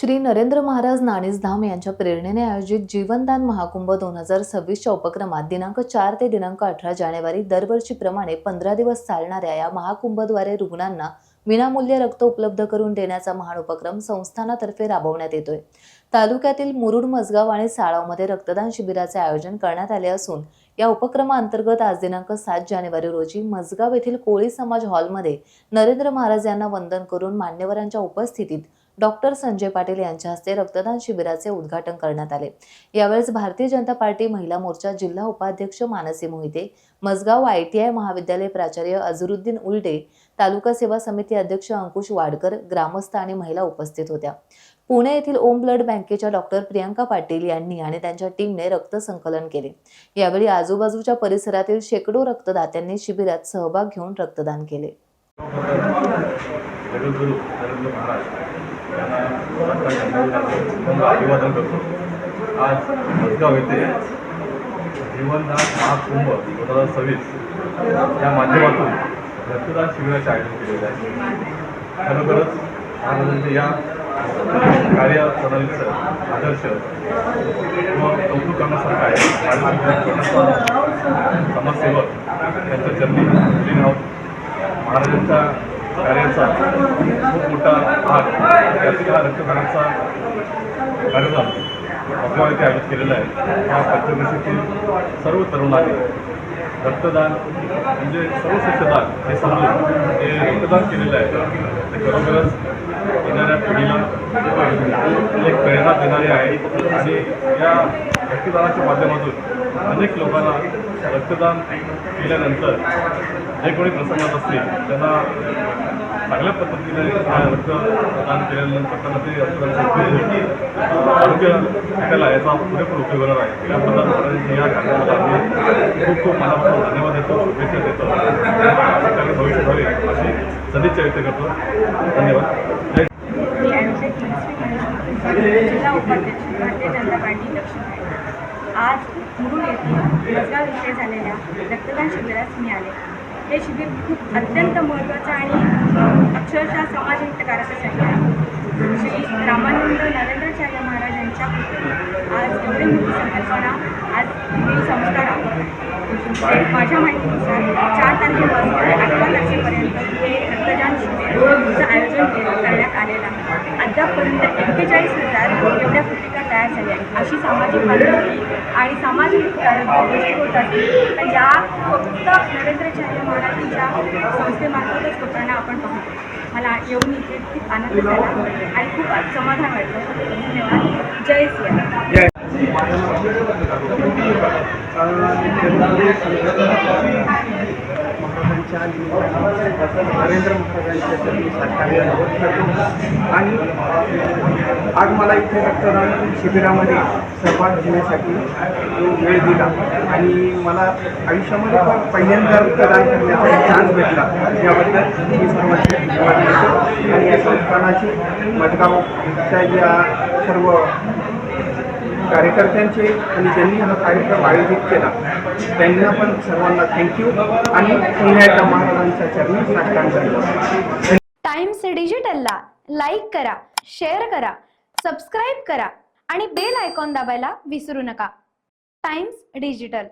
श्री नरेंद्र महाराज नाणीज धाम यांच्या प्रेरणेने आयोजित जीवनदान महाकुंभ 2026च्या उपक्रमात दिनांक 4 ते दिनांक 18 जानेवारी दरवर्षीप्रमाणे 15 दिवस चालणाऱ्या या महाकुंभद्वारे रुग्णांना विनामूल्य रक्त उपलब्ध करून देण्याचा महान उपक्रम संस्थानातर्फे राबवण्यात येतोय। तालुक्यातील मुरुड, मसगाव आणि साळावमध्ये रक्तदान शिबिराचे आयोजन करण्यात आले असून या उपक्रमाअंतर्गत आज दिनांक 7 जानेवारी रोजी मसगाव येथील कोळी समाज हॉलमध्ये नरेंद्र महाराज यांना वंदन करून मान्यवरांच्या उपस्थितीत डॉक्टर संजय पाटील यांच्या हस्ते रक्तदान शिबिराचे उद्घाटन करण्यात आले। यावेळेस भारतीय जनता पार्टी महिला मोर्चा जिल्हा उपाध्यक्ष मानसी मोहिते, मसगाव ITI महाविद्यालय प्राचार्य अझरुद्दीन उलटे, तालुका सेवा समिती अध्यक्ष अंकुश वाडकर, ग्रामस्थ आणि महिला उपस्थित होत्या। पुणे येथील ओम ब्लड बँकेच्या डॉक्टर प्रियांका पाटील यांनी आणि त्यांच्या टीमने रक्त संकलन केले। यावेळी आजूबाजूच्या परिसरातील शेकडो रक्तदात्यांनी शिबिरात सहभाग घेऊन रक्तदान केले। अभिवादन करतो। आज मसगाव येथे जीवनदान महाकुंभ 2026 या माध्यमातून रक्तदान शिबिराचे आयोजन केलेले आहे। खरोखरच महाराजांच्या या कार्यप्रणालीचं आदर्श व कौतुक करण्यासारखं आहे। समाजसेवक त्यांच्या चरणी लीन आहोत। महाराजांच्या कार्याचा खूप मोठा भाग या रक्तदानाचा कार्यक्रम मसगाव येथे आयोजित केलेला आहे। या पंचक्रोशीतील सर्व तरुणांनी रक्तदान म्हणजे सर्वश्रेष्ठदान हे समजून ते रक्तदान केलेलं आहे। ते खरोखरच येणाऱ्या पिढीला एक प्रेरणा देणारे आहे आणि या रक्तदानाच्या माध्यमातून अनेक लोकांना रक्तदान केल्यानंतर जे कोणी प्रसंगात असतील त्यांना चांगल्या पद्धतीने रक्तदान केल्यानंतर त्यांना ते रक्तदान आरोग्य भेटायला याचा पुरेपूर उपयोग होणार आहे। याबद्दल या कार्यक्रमाला आम्ही खूप खूप मनापासून धन्यवाद देतो, शुभेच्छा देतो। कार्य भविष्य व्हावे अशी सदिच्छा व्यक्त करतो। धन्यवाद। जिल्हा उपाध्यक्ष भारतीय जनता पार्टी दक्षिण। आज मुरुड येथे मसगाव येथे झालेल्या रक्तदान शिबिरास मी आले। हे शिबिर खूप अत्यंत महत्त्वाचं आणि अक्षरशः समाजहितकारक आहे। श्री रामानंद नरेंद्राचार्य महाराजांच्या आज एवढी मोठी संकल्पना आज मी संस्कार आहे। माझ्या माहितीनुसार 4 तारखेपासून 18 तारखेपर्यंत हे रक्तदान शिबिरचं आयोजन करण्यात आलेलं आहे। अद्यापपर्यंत 41,000 एवढ्या कृतिका तयार झाल्या आहेत। अशी सामाजिक बांधिलकी आणि सामाजिक गोष्टी होत असतील तर या फक्त नरेंद्राचार्य महाराजांच्या संस्थेमार्फतच होताना आपण पाहतो। मला येऊन इथे खूप आनंद झाला आणि खूप समाधान वाटलं। धन्यवाद। जय सिया। नरेंद्र महाराजांच्या कार्य आणि आज मला इथे रक्तदान शिबिरामध्ये सहभाग घेण्यासाठी वेळ दिला आणि मला आयुष्यामध्ये पण पहिल्यांदा रक्तदान करण्याचा चान्स भेटला याबद्दल मी सर्वांचे धन्यवाद देतो। आणि या संस्थानाची मसगावच्या या सर्व कार्यकर्त्यांचे आणि ज्यांनी हा कार्यक्रम आयोजित केला त्यांना पण सर्वांना थँक्यू आणि पुन्हा एकदा महाराजांच्या चरणी साष्टांग करतो। टाइम्स डिजिटलला लाईक करा, शेअर करा, सबस्क्राईब करा आणि बेल आयकॉन दाबायला विसरू नका। Times digital.